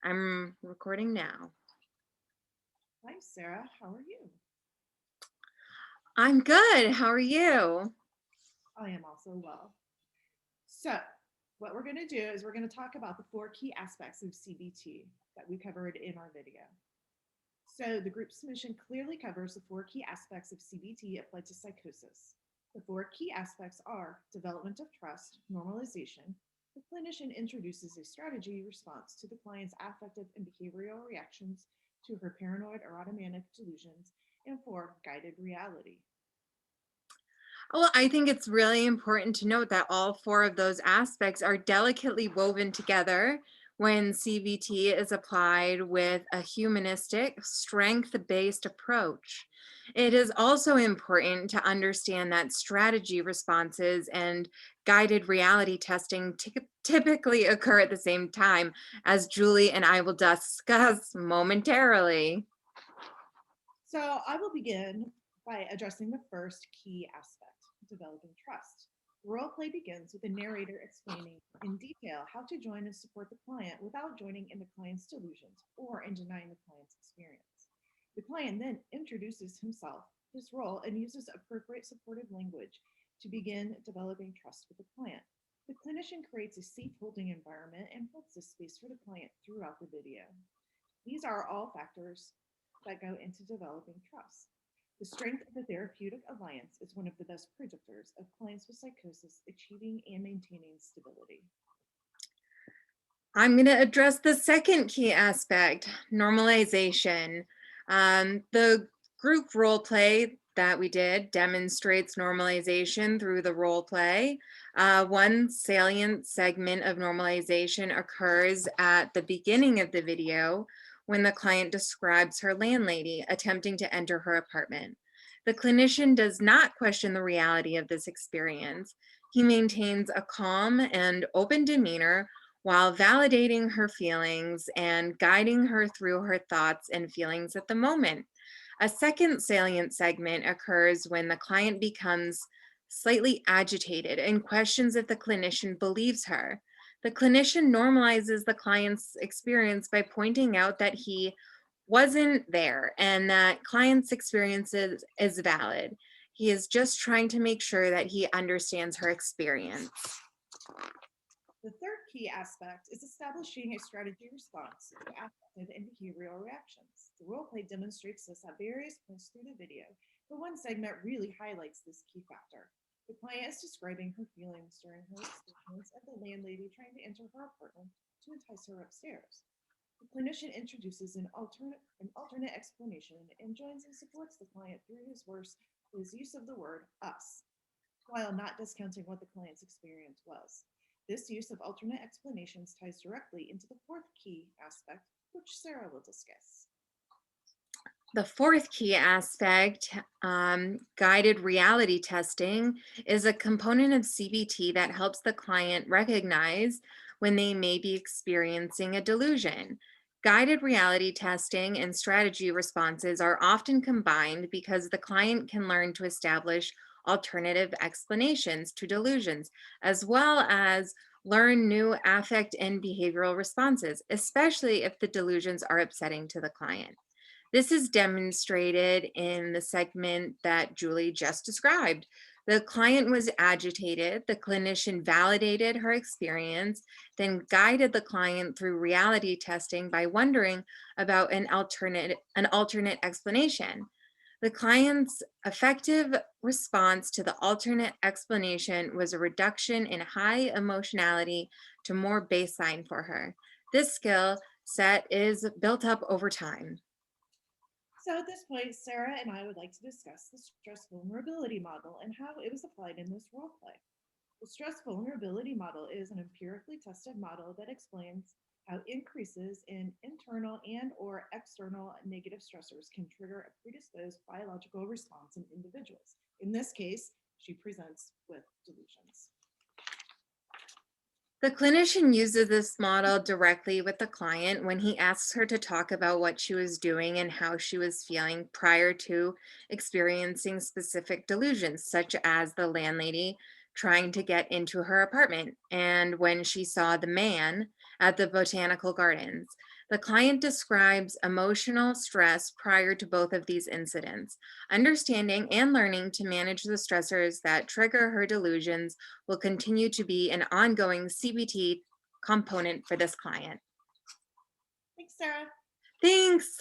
I'm recording now. Hi, Sarah. How are you? I'm good. How are you? I am also well. So, what we're going to do is we're going to talk about the four key aspects of CBT that we covered in our video. So, the group submission clearly covers the four key aspects of CBT applied to psychosis. The four key aspects are development of trust, normalization. The clinician introduces a strategy response to the client's affective and behavioral reactions to her paranoid or autonomic delusions, and four, guided reality. Well, I think it's really important to note that all four of those aspects are delicately woven together when CBT is applied with a humanistic, strength based approach. It is also important to understand that strategy responses and guided reality testing typically occur at the same time, as Julie and I will discuss momentarily. So I will begin by addressing the first key aspect, developing trust. Role play begins with the narrator explaining in detail how to join and support the client without joining in the client's delusions or in denying the client's experience. The client then introduces himself, his role, and uses appropriate supportive language to begin developing trust with the client. The clinician creates a safe holding environment and holds this space for the client throughout the video. These are all factors that go into developing trust. The strength of the therapeutic alliance is one of the best predictors of clients with psychosis achieving and maintaining stability. I'm going to address the second key aspect, normalization. The group role play that we did demonstrates normalization through the role play. One salient segment of normalization occurs at the beginning of the video when the client describes her landlady attempting to enter her apartment. The clinician does not question the reality of this experience. He maintains a calm and open demeanor while validating her feelings and guiding her through her thoughts and feelings at the moment. A second salient segment occurs when the client becomes slightly agitated and questions if the clinician believes her. The clinician normalizes the client's experience by pointing out that he wasn't there and that client's experience is valid. He is just trying to make sure that he understands her experience. The third key aspect is establishing a strategy response to affective and behavioral reactions. The role play demonstrates this at various points through the video, but one segment really highlights this key factor. The client is describing her feelings during her experience of the landlady trying to enter her apartment to entice her upstairs. The clinician introduces an alternate explanation and joins and supports the client through his use of the word us, while not discounting what the client's experience was. This use of alternate explanations ties directly into the fourth key aspect, which Sarah will discuss. The fourth key aspect, guided reality testing, is a component of CBT that helps the client recognize when they may be experiencing a delusion. Guided reality testing and strategy responses are often combined because the client can learn to establish alternative explanations to delusions, as well as learn new affect and behavioral responses, especially if the delusions are upsetting to the client. This is demonstrated in the segment that Julie just described. The client was agitated, the clinician validated her experience, then guided the client through reality testing by wondering about an alternate explanation. The client's effective response to the alternate explanation was a reduction in high emotionality to more baseline for her. This skill set is built up over time. So, at this point, Sarah and I would like to discuss the stress vulnerability model and how it was applied in this role play. The stress vulnerability model is an empirically tested model that explains how increases in internal and or external negative stressors can trigger a predisposed biological response in individuals. In this case, she presents with delusions. The clinician uses this model directly with the client when he asks her to talk about what she was doing and how she was feeling prior to experiencing specific delusions, such as the landlady trying to get into her apartment and when she saw the man at the botanical gardens. The client describes emotional stress prior to both of these incidents. Understanding and learning to manage the stressors that trigger her delusions will continue to be an ongoing CBT component for this client. Thanks, Sarah. Thanks.